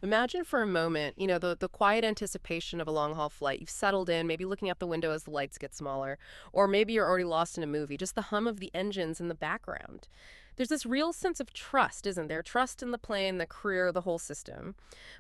Imagine for a moment, the quiet anticipation of a long haul flight. You've settled in, maybe looking out the window as the lights get smaller, or maybe you're already lost in a movie, just the hum of the engines in the background. There's this real sense of trust, isn't there? Trust in the plane, the crew, the whole system.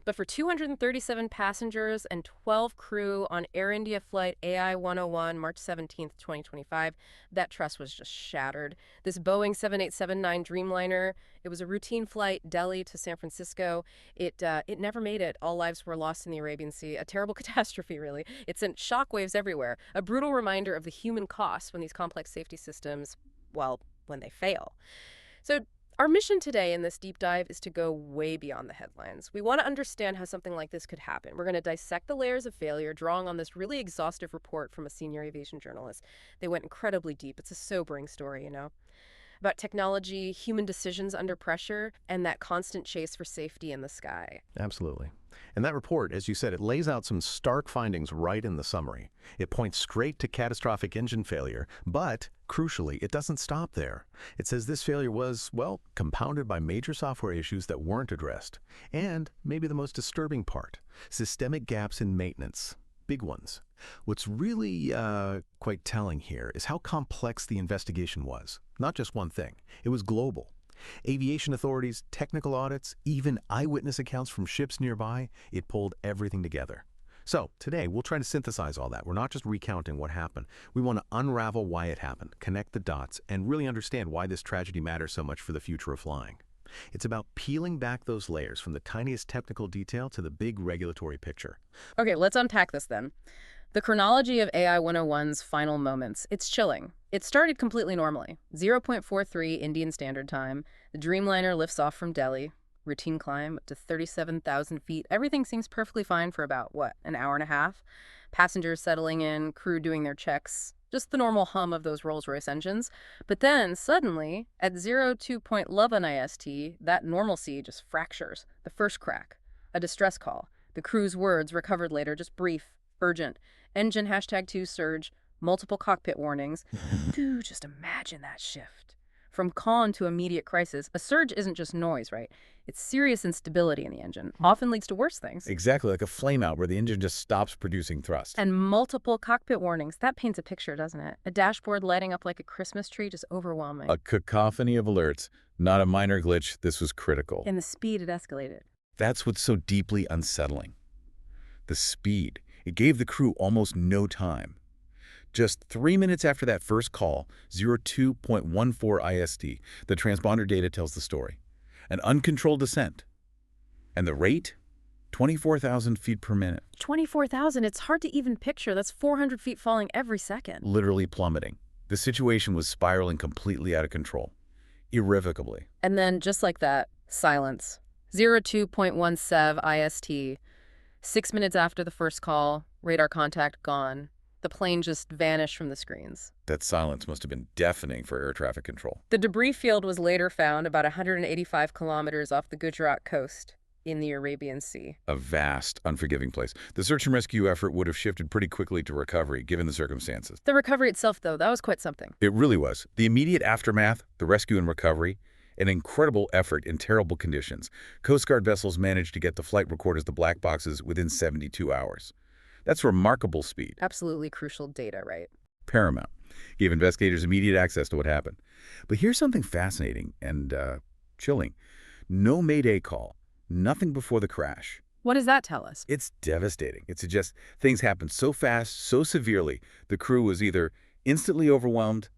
But for 237 passengers and 12 crew on Air India flight AI 101, March 17th, 2025, that trust was just shattered. This Boeing 7879 Dreamliner, it was a routine flight, Delhi to San Francisco. It never made it. All lives were lost in the Arabian Sea. A terrible catastrophe, really. It sent shockwaves everywhere. A brutal reminder of the human cost when these complex safety systems, well, when they fail. So, our mission today in this deep dive is to go way beyond the headlines. We want to understand how something like this could happen. We're going to dissect the layers of failure, drawing on this really exhaustive report from a senior aviation journalist. They went incredibly deep. It's a sobering story, about technology, human decisions under pressure, and that constant chase for safety in the sky. Absolutely. And that report, as you said, it lays out some stark findings right in the summary. It points straight to catastrophic engine failure, but crucially, it doesn't stop there. It says this failure was, well, compounded by major software issues that weren't addressed. And maybe the most disturbing part, systemic gaps in maintenance. Big ones. What's really quite telling here is how complex the investigation was. Not just one thing. It was global. Aviation authorities, technical audits, even eyewitness accounts from ships nearby, it pulled everything together. So today, we'll try to synthesize all that. We're not just recounting what happened. We want to unravel why it happened, connect the dots, and really understand why this tragedy matters so much for the future of flying. It's about peeling back those layers from the tiniest technical detail to the big regulatory picture. Okay, let's unpack this then. The chronology of AI 101's final moments, it's chilling. It started completely normally. 0.43 Indian Standard Time. The Dreamliner lifts off from Delhi. Routine climb up to 37,000 feet. Everything seems perfectly fine for about, an hour and a half? Passengers settling in, crew doing their checks. Just the normal hum of those Rolls-Royce engines. But then, suddenly, at 02.11 IST, that normalcy just fractures. The first crack. A distress call. The crew's words, recovered later, just brief, urgent. Engine #2 surge, multiple cockpit warnings. Dude, just imagine that shift. From calm to immediate crisis, a surge isn't just noise, right? It's serious instability in the engine, often leads to worse things. Exactly, like a flameout where the engine just stops producing thrust. And multiple cockpit warnings. That paints a picture, doesn't it? A dashboard lighting up like a Christmas tree, just overwhelming. A cacophony of alerts, not a minor glitch. This was critical. And the speed it escalated. That's what's so deeply unsettling. The speed. It gave the crew almost no time. Just 3 minutes after that first call, 02.14 IST, the transponder data tells the story. An uncontrolled descent. And the rate? 24,000 feet per minute. 24,000, it's hard to even picture. That's 400 feet falling every second. Literally plummeting. The situation was spiraling completely out of control. Irrevocably. And then, just like that, silence. 02.17 IST. 6 minutes after the first call, radar contact gone. The plane just vanished from the screens. That silence must have been deafening for air traffic control. The debris field was later found about 185 kilometers off the Gujarat coast in the Arabian Sea. A vast, unforgiving place. The search and rescue effort would have shifted pretty quickly to recovery, given the circumstances. The recovery itself, though, that was quite something. It really was. The immediate aftermath, the rescue and recovery, an incredible effort in terrible conditions. Coast Guard vessels managed to get the flight recorders, the black boxes, within 72 hours. That's remarkable speed. Absolutely crucial data, right? Paramount. Gave investigators immediate access to what happened. But here's something fascinating and chilling. No Mayday call. Nothing before the crash. What does that tell us? It's devastating. It suggests things happened so fast, so severely, the crew was either instantly overwhelmed,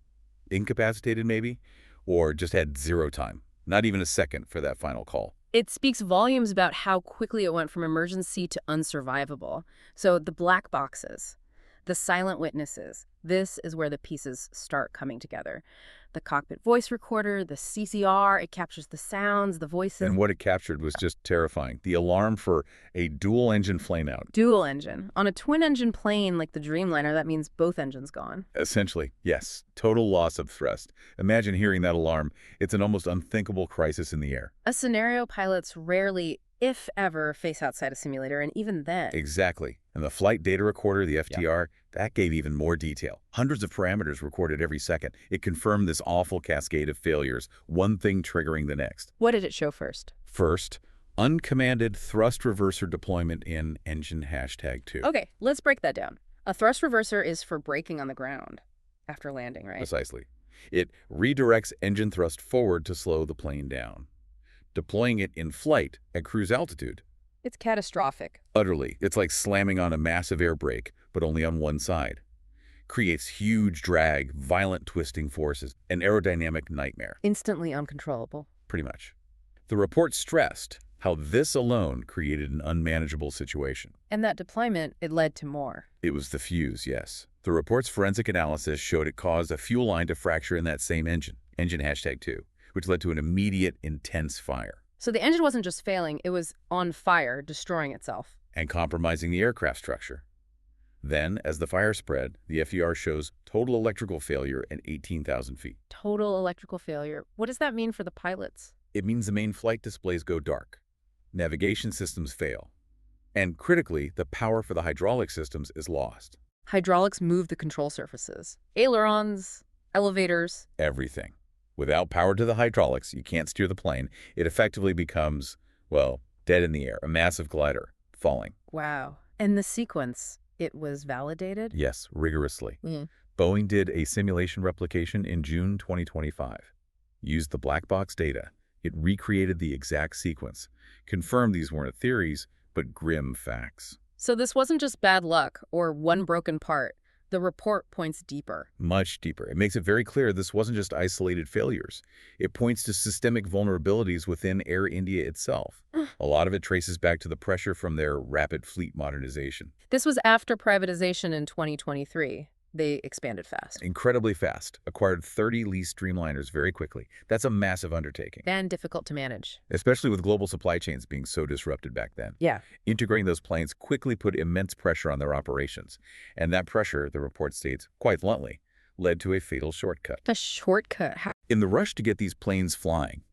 incapacitated maybe, or just had zero time. Not even a second for that final call. It speaks volumes about how quickly it went from emergency to unsurvivable. So the black boxes, the silent witnesses, this is where the pieces start coming together. The cockpit voice recorder, the CCR, it captures the sounds, the voices. And what it captured was just terrifying. The alarm for a dual-engine flameout. Dual engine. On a twin-engine plane like the Dreamliner, that means both engines gone. Essentially, yes. Total loss of thrust. Imagine hearing that alarm. It's an almost unthinkable crisis in the air. A scenario pilots rarely, if ever, face outside a simulator, and even then. Exactly. And the flight data recorder, the FTR, that gave even more detail. Hundreds of parameters recorded every second. It confirmed this awful cascade of failures, one thing triggering the next. What did it show first? First, Uncommanded thrust reverser deployment in engine #2. Okay, let's break that down. A thrust reverser is for braking on the ground after landing, right? Precisely. It redirects engine thrust forward to slow the plane down. Deploying it in flight at cruise altitude, It's catastrophic. utterly, it's like slamming on a massive air brake, but only on one side. Creates huge drag, violent twisting forces, an aerodynamic nightmare, Instantly uncontrollable. pretty much. The report stressed how this alone created an unmanageable situation. And that deployment, it led to more. It was the fuse, yes. The report's forensic analysis showed it caused a fuel line to fracture in that same engine #2, which led to an immediate, intense fire So the engine wasn't just failing, it was on fire, destroying itself. and compromising the aircraft structure. Then, as the fire spread, the FDR shows total electrical failure at 18,000 feet. Total electrical failure. What does that mean for the pilots? It means the main flight displays go dark. Navigation systems fail. And critically, the power for the hydraulic systems is lost. Hydraulics move the control surfaces. Ailerons, elevators. Everything. Without power to the hydraulics, you can't steer the plane. It effectively becomes, well, dead in the air, a massive glider, falling. Wow. And the sequence, it was validated? Yes, rigorously. Mm. Boeing did a simulation replication in June 2025. Used the black box data. It recreated the exact sequence. Confirmed these weren't theories, but grim facts. So this wasn't just bad luck or one broken part. The report points deeper. Much deeper. It makes it very clear this wasn't just isolated failures. It points to systemic vulnerabilities within Air India itself. A lot of it traces back to the pressure from their rapid fleet modernization. This was after privatization in 2023. They expanded fast. Incredibly fast. Acquired 30 leased Streamliners very quickly. That's a massive undertaking, And difficult to manage. especially with global supply chains being so disrupted back then. Yeah. Integrating those planes quickly put immense pressure on their operations. And that pressure, the report states, quite bluntly, led to a fatal shortcut. A shortcut. In the rush to get these planes flying,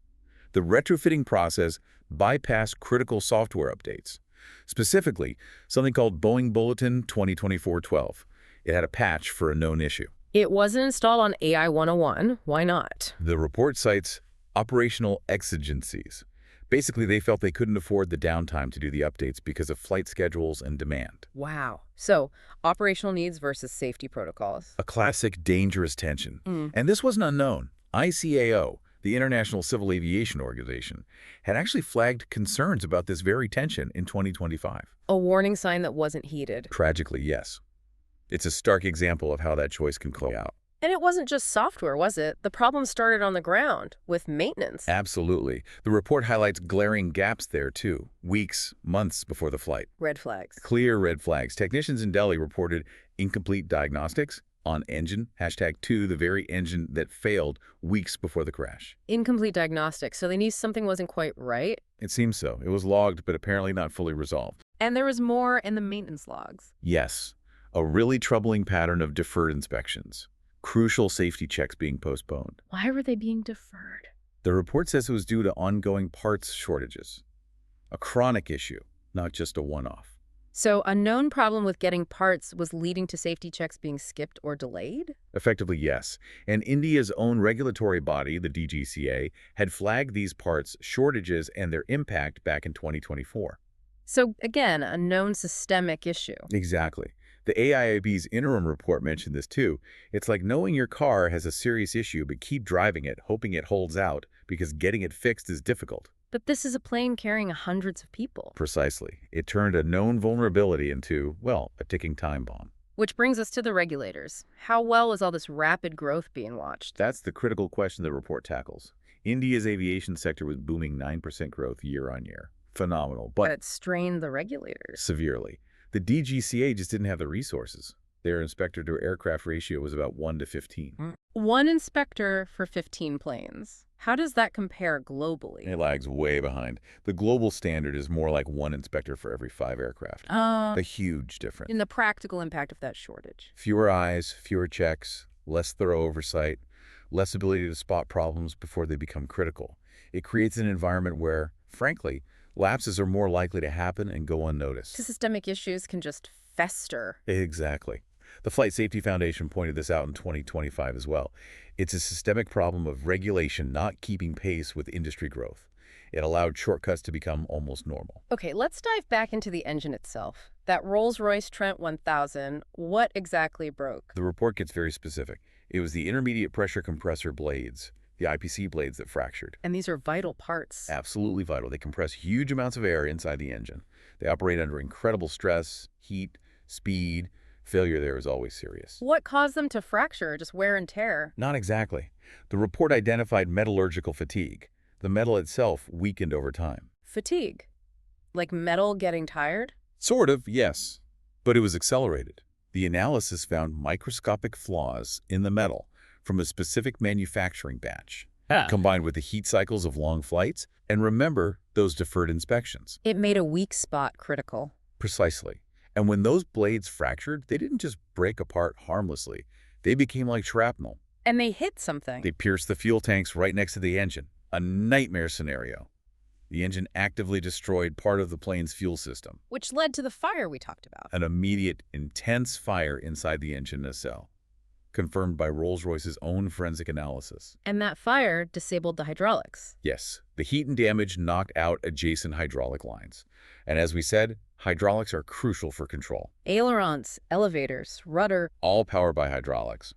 the retrofitting process bypassed critical software updates. Specifically, something called Boeing Bulletin 2024-12. It had a patch for a known issue. It wasn't installed on AI 101. Why not? The report cites operational exigencies. Basically, they felt they couldn't afford the downtime to do the updates because of flight schedules and demand. Wow. So, operational needs versus safety protocols. A classic dangerous tension. And this wasn't unknown. ICAO, the International Civil Aviation Organization, had actually flagged concerns about this very tension in 2025. A warning sign that wasn't heeded. Tragically, yes. It's a stark example of how that choice can play out. And it wasn't just software, was it? The problem started on the ground, with maintenance. Absolutely. The report highlights glaring gaps there, too. Weeks, months before the flight. Red flags. Clear red flags. Technicians in Delhi reported incomplete diagnostics on engine #2, the very engine that failed weeks before the crash. Incomplete diagnostics, so they knew something wasn't quite right. It seems so. It was logged, but apparently not fully resolved. And there was more in the maintenance logs. Yes, a really troubling pattern of deferred inspections. Crucial safety checks being postponed. Why were they being deferred? The report says it was due to ongoing parts shortages. A chronic issue, not just a one-off. So a known problem with getting parts was leading to safety checks being skipped or delayed? Effectively, yes. And India's own regulatory body, the DGCA, had flagged these parts shortages and their impact back in 2024. So again, a known systemic issue. Exactly. The AIAB's interim report mentioned this too. It's like knowing your car has a serious issue but keep driving it, hoping it holds out, because getting it fixed is difficult. But this is a plane carrying hundreds of people. Precisely. It turned a known vulnerability into, well, a ticking time bomb. Which brings us to the regulators. How well is all this rapid growth being watched? That's the critical question the report tackles. India's aviation sector was booming 9% growth year on year. Phenomenal, But but it strained the regulators. severely. The DGCA just didn't have the resources. Their inspector-to-aircraft ratio was about 1 to 15. One inspector for 15 planes. How does that compare globally? It lags way behind. The global standard is more like 1 inspector for every 5 aircraft. A huge difference. In the practical impact of that shortage. Fewer eyes, fewer checks, less thorough oversight, less ability to spot problems before they become critical. It creates an environment where, frankly, lapses are more likely to happen and go unnoticed. Systemic issues can just fester. Exactly. The Flight Safety Foundation pointed this out in 2025 as well. It's a systemic problem of regulation not keeping pace with industry growth. It allowed shortcuts to become almost normal. Okay, let's dive back into the engine itself. That Rolls-Royce Trent 1000, what exactly broke? The report gets very specific. It was the intermediate pressure compressor blades, the IPC blades, that fractured. And these are vital parts. Absolutely vital. They compress huge amounts of air inside the engine. They operate under incredible stress, heat, speed. Failure there is always serious. What caused them to fracture? Just wear and tear? Not exactly. The report identified metallurgical fatigue. The metal itself weakened over time. Fatigue. Like metal getting tired? Sort of, yes. But it was accelerated. The analysis found microscopic flaws in the metal from a specific manufacturing batch, combined with the heat cycles of long flights, and remember those deferred inspections. It made a weak spot critical. Precisely. And when those blades fractured, they didn't just break apart harmlessly. They became like shrapnel. And they hit something. They pierced the fuel tanks right next to the engine. A nightmare scenario. The engine actively destroyed part of the plane's fuel system. Which led to the fire we talked about. An immediate, intense fire inside the engine nacelle, confirmed by Rolls-Royce's own forensic analysis. And that fire disabled the hydraulics. Yes, the heat and damage knocked out adjacent hydraulic lines. And as we said, hydraulics are crucial for control. Ailerons, elevators, rudder. All powered by hydraulics.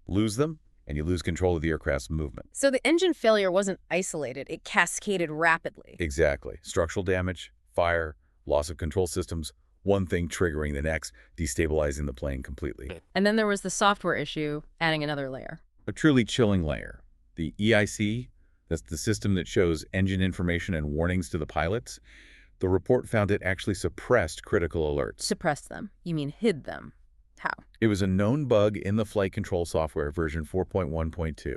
Lose them, and you lose control of the aircraft's movement. So the engine failure wasn't isolated. It cascaded rapidly. Exactly. Structural damage, fire, loss of control systems, one thing triggering the next, destabilizing the plane completely. And then there was the software issue, adding another layer. A truly chilling layer. The EIC, that's the system that shows engine information and warnings to the pilots, the report found it actually suppressed critical alerts. Suppressed them. You mean hid them. How? It was a known bug in the flight control software version 4.1.2.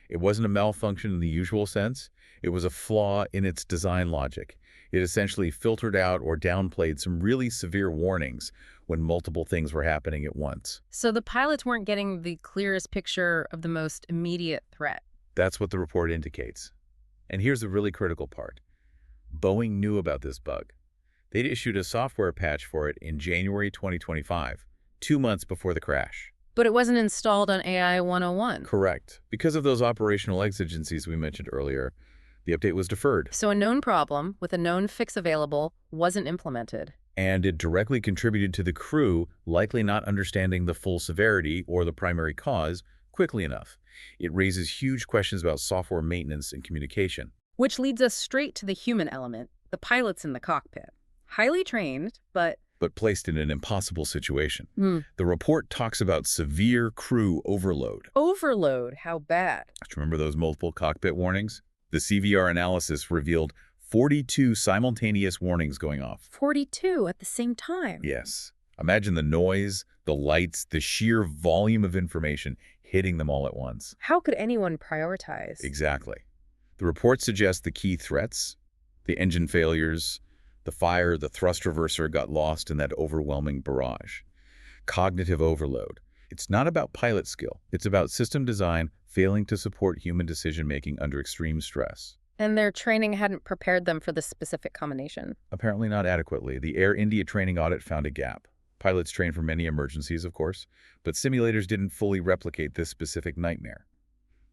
It wasn't a malfunction in the usual sense. It was a flaw in its design logic. It essentially filtered out or downplayed some really severe warnings when multiple things were happening at once. So the pilots weren't getting the clearest picture of the most immediate threat. That's what the report indicates. And here's the really critical part. Boeing knew about this bug. They'd issued a software patch for it in January 2025, 2 months before the crash. But it wasn't installed on AI 101. Correct. Because of those operational exigencies we mentioned earlier, the update was deferred. So a known problem with a known fix available wasn't implemented. And it directly contributed to the crew likely not understanding the full severity or the primary cause quickly enough. It raises huge questions about software maintenance and communication. Which leads us straight to the human element, the pilots in the cockpit. Highly trained, but placed in an impossible situation. The report talks about severe crew overload. Overload? How bad? Do you remember those multiple cockpit warnings? The CVR analysis revealed 42 simultaneous warnings going off. 42 at the same time? Yes. Imagine the noise, the lights, the sheer volume of information hitting them all at once. How could anyone prioritize? Exactly. The report suggests the key threats, the engine failures, the fire, the thrust reverser got lost in that overwhelming barrage. Cognitive overload. It's not about pilot skill. It's about system design failing to support human decision-making under extreme stress. And their training hadn't prepared them for this specific combination. Apparently not adequately. The Air India training audit found a gap. Pilots trained for many emergencies, of course, but simulators didn't fully replicate this specific nightmare.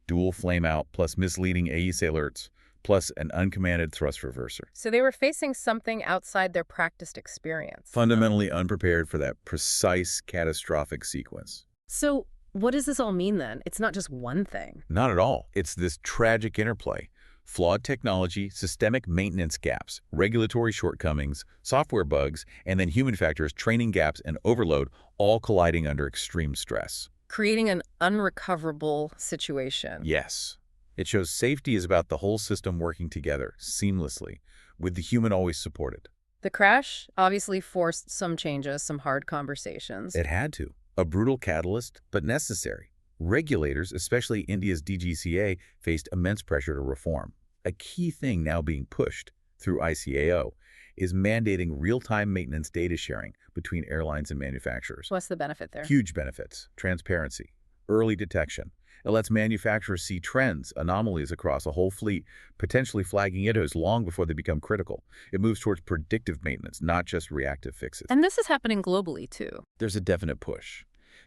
Dual flame-out plus misleading AESA alerts, plus an uncommanded thrust reverser. So they were facing something outside their practiced experience. Fundamentally unprepared for that precise catastrophic sequence. So what does this all mean then? It's not just one thing. Not at all. It's this tragic interplay. Flawed technology, systemic maintenance gaps, regulatory shortcomings, software bugs, and then human factors, training gaps, and overload, all colliding under extreme stress. Creating an unrecoverable situation. Yes. It shows safety is about the whole system working together, seamlessly, with the human always supported. The crash obviously forced some changes, some hard conversations. It had to. A brutal catalyst, but necessary. Regulators, especially India's DGCA, faced immense pressure to reform. A key thing now being pushed through ICAO is mandating real-time maintenance data sharing between airlines and manufacturers. What's the benefit there? Huge benefits. Transparency, early detection. It lets manufacturers see trends, anomalies across a whole fleet, potentially flagging issues long before they become critical. It moves towards predictive maintenance, not just reactive fixes. And this is happening globally, too. There's a definite push.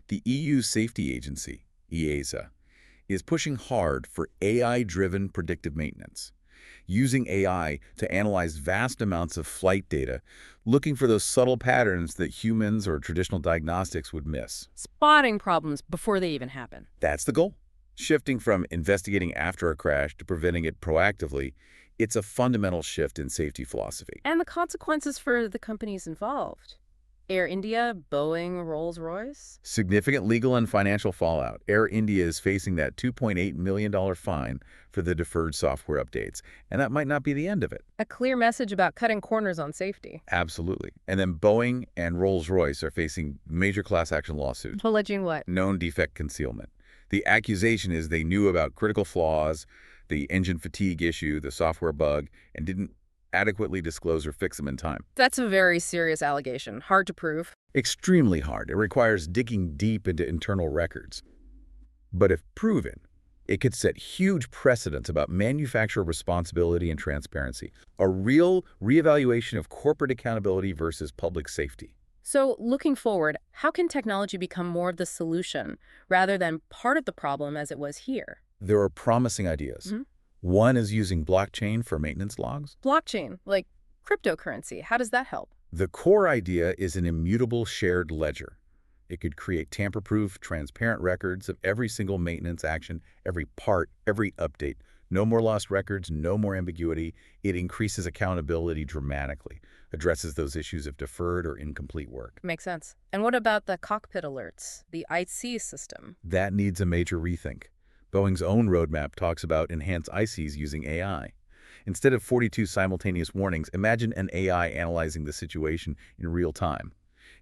The EU Safety Agency, EASA, is pushing hard for AI-driven predictive maintenance. using AI to analyze vast amounts of flight data, looking for those subtle patterns that humans or traditional diagnostics would miss. Spotting problems before they even happen. That's the goal. Shifting from investigating after a crash to preventing it proactively, it's a fundamental shift in safety philosophy. And the consequences for the companies involved. Air India, Boeing, Rolls-Royce. Significant legal and financial fallout. Air India is facing that $2.8 million fine for the deferred software updates, and that might not be the end of it. A clear message about cutting corners on safety. Absolutely. And then Boeing and Rolls-Royce are facing major class action lawsuits. Alleging what? Known defect concealment. The accusation is they knew about critical flaws, the engine fatigue issue, the software bug, and didn't adequately disclose or fix them in time. That's a very serious allegation. Hard to prove. Extremely hard. It requires digging deep into internal records. But if proven, it could set huge precedents about manufacturer responsibility and transparency, a real reevaluation of corporate accountability versus public safety. So, looking forward, how can technology become more of the solution rather than part of the problem as it was here? There are promising ideas. One is using blockchain for maintenance logs. Blockchain, like cryptocurrency, how does that help? The core idea is an immutable shared ledger. It could create tamper-proof, transparent records of every single maintenance action, every part, every update. No more lost records, no more ambiguity. It increases accountability dramatically, addresses those issues of deferred or incomplete work. Makes sense. And what about the cockpit alerts, the IC system? That needs a major rethink. Boeing's own roadmap talks about enhanced ICs using AI. Instead of 42 simultaneous warnings, imagine an AI analyzing the situation in real time.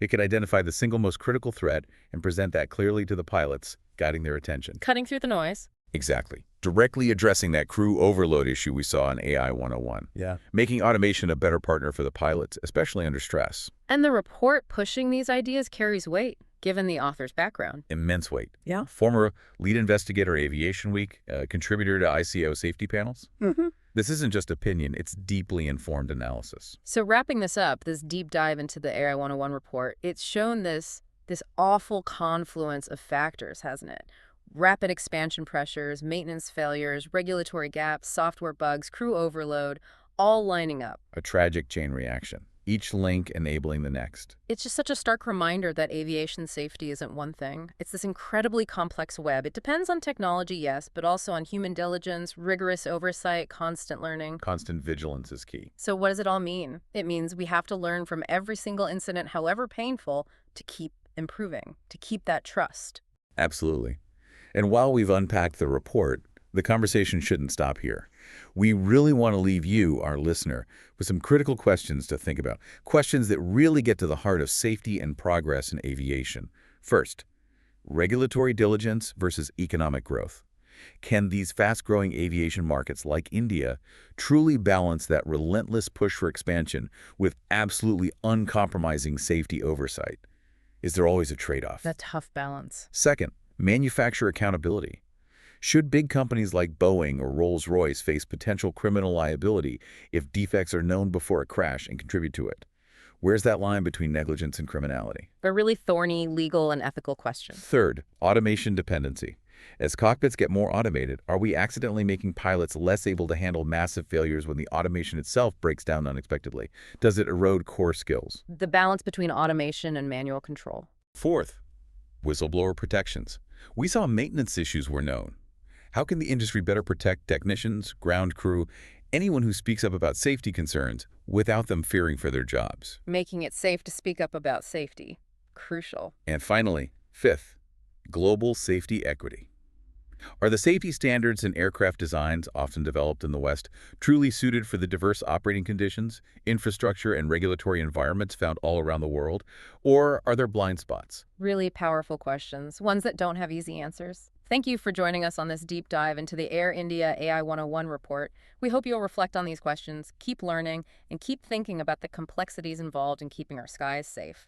It could identify the single most critical threat and present that clearly to the pilots, guiding their attention. Cutting through the noise. Exactly. Directly addressing that crew overload issue we saw in AI 101. Yeah. Making automation a better partner for the pilots, especially under stress. And the report pushing these ideas carries weight, given the author's background. Immense weight. Yeah. Former lead investigator Aviation Week, contributor to ICO safety panels. This isn't just opinion, it's deeply informed analysis. So wrapping this up, this deep dive into the AI 101 report, it's shown this awful confluence of factors, hasn't it? Rapid expansion pressures, maintenance failures, regulatory gaps, software bugs, crew overload, all lining up. A tragic chain reaction, each link enabling the next. It's just such a stark reminder that aviation safety isn't one thing. It's this incredibly complex web. It depends on technology, yes, but also on human diligence, rigorous oversight, constant learning. Constant vigilance is key. So what does it all mean? It means we have to learn from every single incident, however painful, to keep improving, to keep that trust. Absolutely. And while we've unpacked the report, the conversation shouldn't stop here. We really want to leave you, our listener, with some critical questions to think about. Questions that really get to the heart of safety and progress in aviation. First, regulatory diligence versus economic growth. Can these fast-growing aviation markets like India truly balance that relentless push for expansion with absolutely uncompromising safety oversight? Is there always a trade-off? That tough balance. Second, manufacturer accountability. Should big companies like Boeing or Rolls-Royce face potential criminal liability if defects are known before a crash and contribute to it? Where's that line between negligence and criminality? A really thorny legal and ethical question. Third, automation dependency. As cockpits get more automated, are we accidentally making pilots less able to handle massive failures when the automation itself breaks down unexpectedly? Does it erode core skills? The balance between automation and manual control. Fourth, whistleblower protections. We saw maintenance issues were known. How can the industry better protect technicians, ground crew, anyone who speaks up about safety concerns without them fearing for their jobs? Making it safe to speak up about safety. Crucial. And finally, fifth, global safety equity. Are the safety standards and aircraft designs often developed in the West truly suited for the diverse operating conditions, infrastructure, and regulatory environments found all around the world? Or are there blind spots? Really powerful questions, ones that don't have easy answers. Thank you for joining us on this deep dive into the Air India AI 101 report. We hope you'll reflect on these questions, keep learning, and keep thinking about the complexities involved in keeping our skies safe.